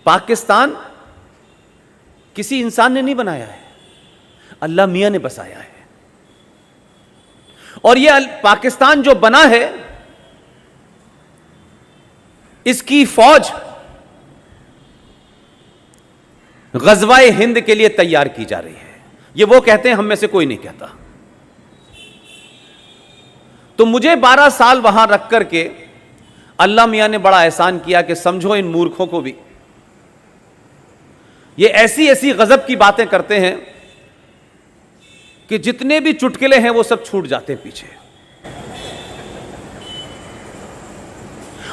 पाकिस्तान किसी इंसान ने नहीं बनाया है, अल्लाह मियां ने बसाया है। और यह पाकिस्तान जो बना है, इसकी फौज गजवाए हिंद के लिए तैयार की जा रही है। ये वो कहते हैं, हम में से कोई नहीं कहता। तो मुझे 12 साल वहां रख करके अल्लाह मियां ने बड़ा एहसान किया कि समझो इन मूर्खों को भी, ये ऐसी ऐसी गजब की बातें करते हैं कि जितने भी चुटकुले हैं वो सब छूट जाते हैं पीछे।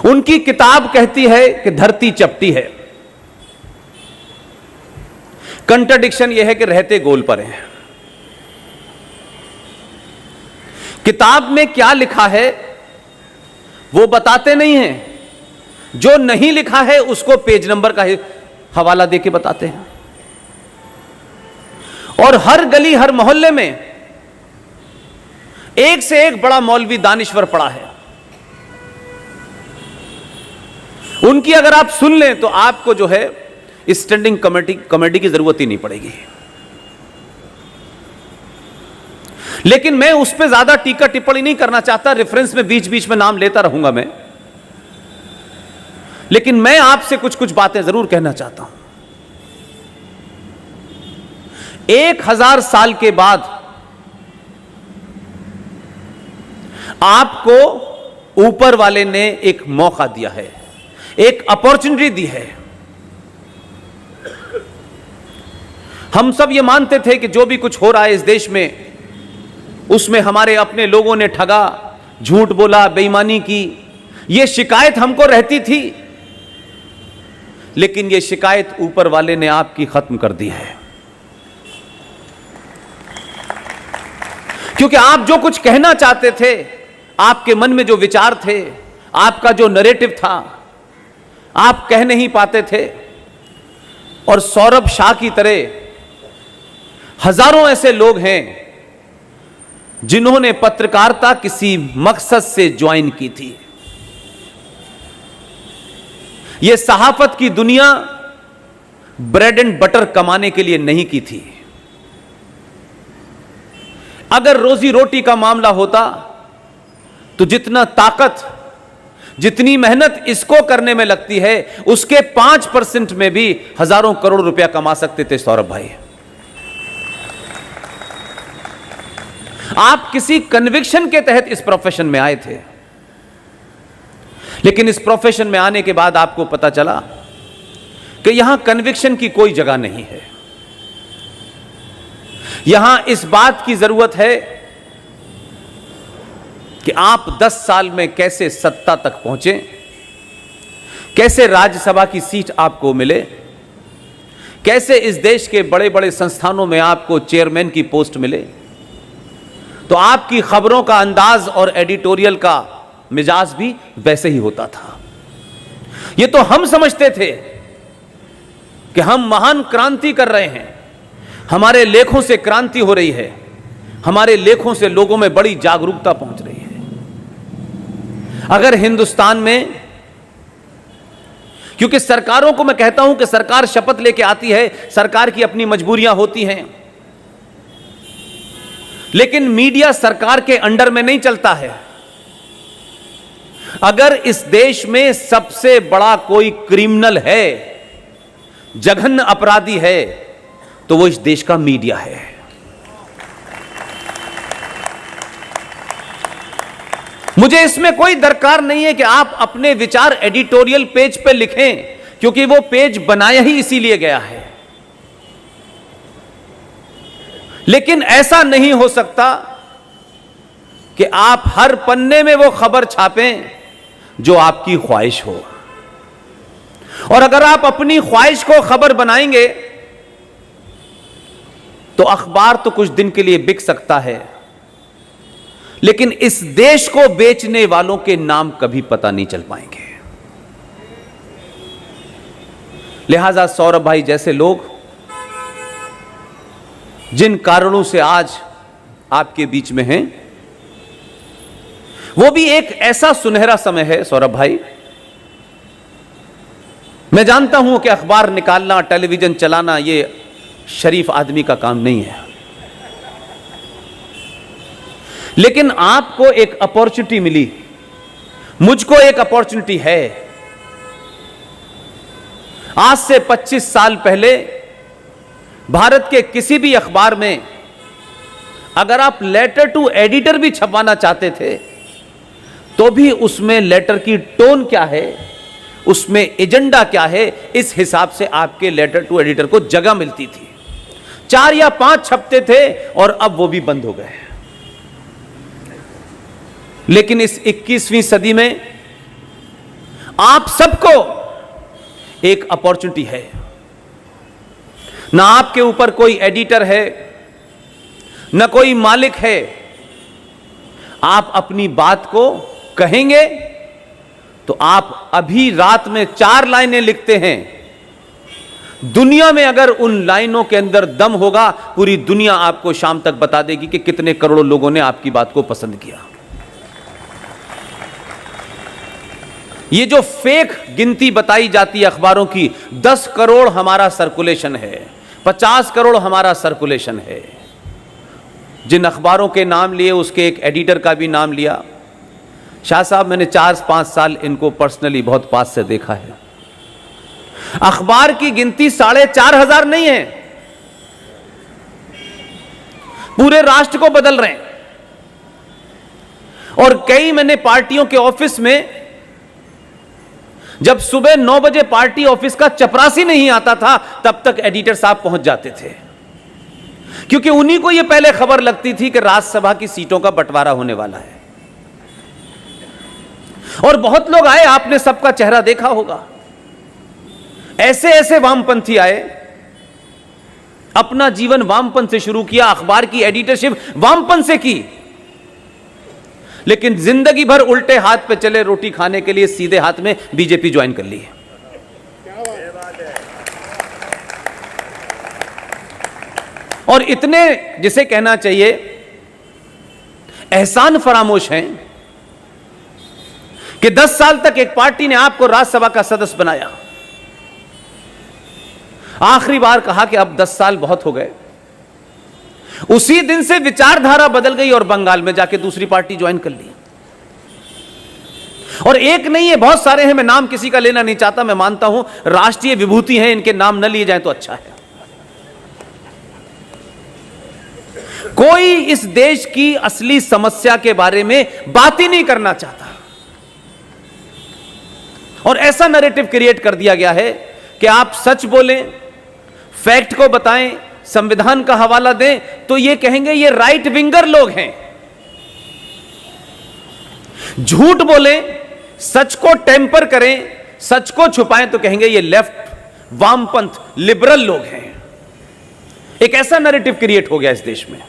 उनकी किताब कहती है कि धरती चपटी है। कंट्राडिक्शन यह है कि रहते गोल पर हैं। किताब में क्या लिखा है वो बताते नहीं हैं, जो नहीं लिखा है उसको पेज नंबर का हवाला देके बताते हैं। और हर गली हर मोहल्ले में एक से एक बड़ा मौलवी दानिश्वर पड़ा है। उनकी अगर आप सुन लें तो आपको जो है स्टैंडिंग कमेटी की जरूरत ही नहीं पड़ेगी। लेकिन मैं उस पर ज्यादा टीका टिप्पणी नहीं करना चाहता, रेफरेंस में बीच बीच में नाम लेता रहूंगा मैं। लेकिन मैं आपसे कुछ कुछ बातें जरूर कहना चाहता हूं। 1000 साल के बाद आपको ऊपर वाले ने एक मौका दिया है, एक अपॉर्चुनिटी दी है। हम सब ये मानते थे कि जो भी कुछ हो रहा है इस देश में, उसमें हमारे अपने लोगों ने ठगा, झूठ बोला, बेईमानी की, यह शिकायत हमको रहती थी। लेकिन यह शिकायत ऊपर वाले ने आपकी खत्म कर दी है, क्योंकि आप जो कुछ कहना चाहते थे, आपके मन में जो विचार थे, आपका जो नैरेटिव था, आप कह नहीं पाते थे। और सौरभ शाह की तरह हजारों ऐसे लोग हैं जिन्होंने पत्रकारिता किसी मकसद से ज्वाइन की थी। यह सहाफत की दुनिया ब्रेड एंड बटर कमाने के लिए नहीं की थी। अगर रोजी रोटी का मामला होता तो जितना ताकत, जितनी मेहनत इसको करने में लगती है, उसके 5% में भी हजारों करोड़ रुपया कमा सकते थे सौरभ भाई। आप किसी कन्विक्शन के तहत इस प्रोफेशन में आए थे, लेकिन इस प्रोफेशन में आने के बाद आपको पता चला कि यहां कन्विक्शन की कोई जगह नहीं है। यहां इस बात की जरूरत है कि आप 10 साल में कैसे सत्ता तक पहुंचे, कैसे राज्यसभा की सीट आपको मिले, कैसे इस देश के बड़े बड़े संस्थानों में आपको चेयरमैन की पोस्ट मिले। तो आपकी खबरों का अंदाज और एडिटोरियल का मिजाज भी वैसे ही होता था। यह तो हम समझते थे कि हम महान क्रांति कर रहे हैं, हमारे लेखों से क्रांति हो रही है, हमारे लेखों से लोगों में बड़ी जागरूकता पहुंच रही है। अगर हिंदुस्तान में, क्योंकि सरकारों को मैं कहता हूं कि सरकार शपथ लेके आती है, सरकार की अपनी मजबूरियां होती हैं, लेकिन मीडिया सरकार के अंडर में नहीं चलता है। अगर इस देश में सबसे बड़ा कोई क्रिमिनल है, जघन्य अपराधी है, तो वो इस देश का मीडिया है। मुझे इसमें कोई दरकार नहीं है कि आप अपने विचार एडिटोरियल पेज पे लिखें, क्योंकि वो पेज बनाया ही इसीलिए गया है। लेकिन ऐसा नहीं हो सकता कि आप हर पन्ने में वो खबर छापें जो आपकी ख्वाहिश हो। और अगर आप अपनी ख्वाहिश को खबर बनाएंगे तो अखबार तो कुछ दिन के लिए बिक सकता है, लेकिन इस देश को बेचने वालों के नाम कभी पता नहीं चल पाएंगे। लिहाजा सौरभ भाई जैसे लोग, जिन कारणों से आज आपके बीच में हैं, वो भी एक ऐसा सुनहरा समय है सौरभ भाई मैं जानता हूं कि अखबार निकालना, टेलीविजन चलाना ये शरीफ आदमी का काम नहीं है, लेकिन आपको एक अपॉर्चुनिटी मिली, मुझको एक अपॉर्चुनिटी है। आज से 25 साल पहले भारत के किसी भी अखबार में अगर आप लेटर टू एडिटर भी छपवाना चाहते थे तो भी उसमें लेटर की टोन क्या है, उसमें एजेंडा क्या है, इस हिसाब से आपके लेटर टू एडिटर को जगह मिलती थी। 4 या 5 छपते थे और अब वो भी बंद हो गए। लेकिन इस 21वीं सदी में आप सबको एक अपॉर्चुनिटी है। ना आपके ऊपर कोई एडिटर है, ना कोई मालिक है। आप अपनी बात को कहेंगे तो आप अभी रात में 4 लाइनें लिखते हैं, दुनिया में अगर उन लाइनों के अंदर दम होगा, पूरी दुनिया आपको शाम तक बता देगी कि कितने करोड़ों लोगों ने आपकी बात को पसंद किया। ये जो फेक गिनती बताई जाती है अखबारों की, 10 करोड़ हमारा सर्कुलेशन है, 50 करोड़ हमारा सर्कुलेशन है। जिन अखबारों के नाम लिए उसके एक एडिटर का भी नाम लिया। शाह साहब, मैंने 4-5 साल इनको पर्सनली बहुत पास से देखा है। अखबार की गिनती 4,500 नहीं है, पूरे राष्ट्र को बदल रहे हैं। और कई मैंने पार्टियों के ऑफिस में, जब सुबह 9 बजे पार्टी ऑफिस का चपरासी नहीं आता था, तब तक एडिटर साहब पहुंच जाते थे, क्योंकि उन्हीं को यह पहले खबर लगती थी कि राज्यसभा की सीटों का बंटवारा होने वाला है। और बहुत लोग आए, आपने सबका चेहरा देखा होगा। ऐसे ऐसे वामपंथी आए, अपना जीवन वामपंथ से शुरू किया, अखबार की एडिटरशिप वामपंथ से की, लेकिन जिंदगी भर उल्टे हाथ पे चले रोटी खाने के लिए सीधे हाथ में बीजेपी ज्वाइन कर ली है। और इतने, जिसे कहना चाहिए, एहसान फरामोश हैं कि 10 साल तक एक पार्टी ने आपको राज्यसभा का सदस्य बनाया, आखिरी बार कहा कि अब 10 साल बहुत हो गए। उसी दिन से विचारधारा बदल गई और बंगाल में जाके दूसरी पार्टी ज्वाइन कर ली। और एक नहीं है, बहुत सारे हैं, मैं नाम किसी का लेना नहीं चाहता। मैं मानता हूं राष्ट्रीय विभूति हैं, इनके नाम न लिए जाएं तो अच्छा है। कोई इस देश की असली समस्या के बारे में बात ही नहीं करना चाहता, और ऐसा नैरेटिव क्रिएट कर दिया गया है कि आप सच बोलें, फैक्ट को बताएं, संविधान का हवाला दें, तो ये कहेंगे ये राइट विंगर लोग हैं। झूठ बोलें, सच को टेम्पर करें, सच को छुपाएं, तो कहेंगे ये लेफ्ट, वामपंथ, लिबरल लोग हैं। एक ऐसा नैरेटिव क्रिएट हो गया इस देश में।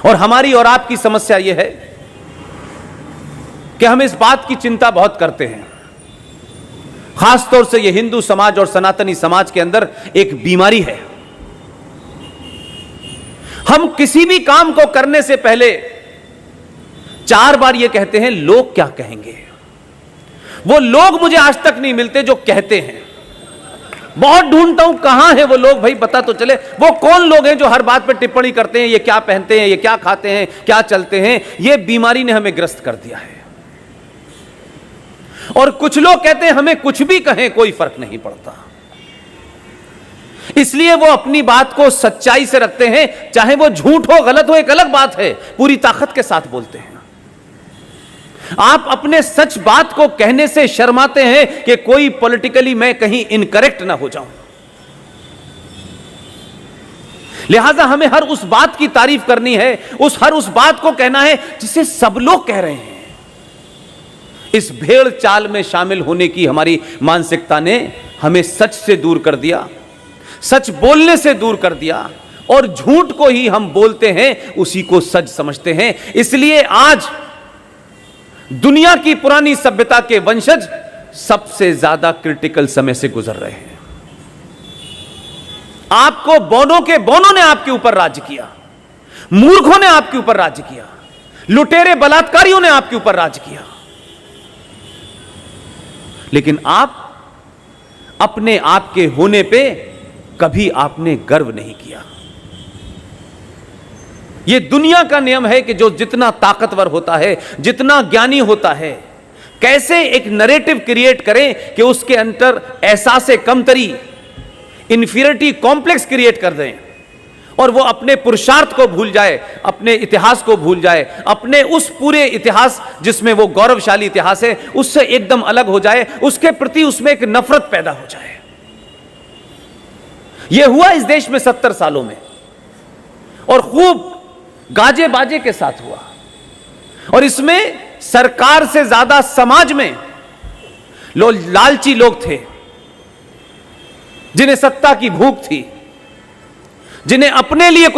और हमारी और आपकी समस्या यह है कि हम इस बात की चिंता बहुत करते हैं, खासतौर से यह हिंदू समाज और सनातनी समाज के अंदर एक बीमारी है। हम किसी भी काम को करने से पहले 4 बार यह कहते हैं लोग क्या कहेंगे। वो लोग मुझे आज तक नहीं मिलते जो कहते हैं। बहुत ढूंढता हूं कहां है वो लोग, भाई बता तो चले। वो कौन लोग हैं जो हर बात पर टिप्पणी करते हैं, ये क्या पहनते हैं, ये क्या खाते हैं, क्या चलते हैं। ये बीमारी ने हमें ग्रस्त कर दिया है। और कुछ लोग कहते हैं हमें कुछ भी कहें कोई फर्क नहीं पड़ता, इसलिए वो अपनी बात को सच्चाई से रखते हैं, चाहे वो झूठ हो, गलत हो, एक अलग बात है, पूरी ताकत के साथ बोलते हैं। आप अपने सच बात को कहने से शर्माते हैं कि कोई पॉलिटिकली मैं कहीं इनकरेक्ट ना हो जाऊं। लिहाजा हमें हर उस बात की तारीफ करनी है, हर उस बात को कहना है जिसे सब लोग कह रहे हैं। इस भेड़ चाल में शामिल होने की हमारी मानसिकता ने हमें सच से दूर कर दिया, सच बोलने से दूर कर दिया, और झूठ को ही हम बोलते हैं, उसी को सच समझते हैं। इसलिए आज दुनिया की पुरानी सभ्यता के वंशज सबसे ज्यादा क्रिटिकल समय से गुजर रहे हैं। आपको बौनों के बौनों ने आपके ऊपर राज किया, मूर्खों ने आपके ऊपर राज किया, लुटेरे बलात्कारियों ने आपके ऊपर राज किया। लेकिन आप अपने आप के होने पे कभी आपने गर्व नहीं किया। यह दुनिया का नियम है कि जो जितना ताकतवर होता है, जितना ज्ञानी होता है, कैसे एक नैरेटिव क्रिएट करें कि उसके अंदर एहसास कमतरी, इंफीरियरिटी कॉम्प्लेक्स क्रिएट कर दें और वो अपने पुरुषार्थ को भूल जाए, अपने इतिहास को भूल जाए, अपने उस पूरे इतिहास जिसमें वो गौरवशाली इतिहास है उससे एकदम अलग हो जाए, उसके प्रति उसमें एक नफरत पैदा हो जाए। यह हुआ इस देश में 70 सालों में और खूब गाजे बाजे के साथ हुआ। और इसमें सरकार से ज्यादा समाज में लालची लोग थे, जिन्हें सत्ता की भूख थी, जिन्हें अपने लिए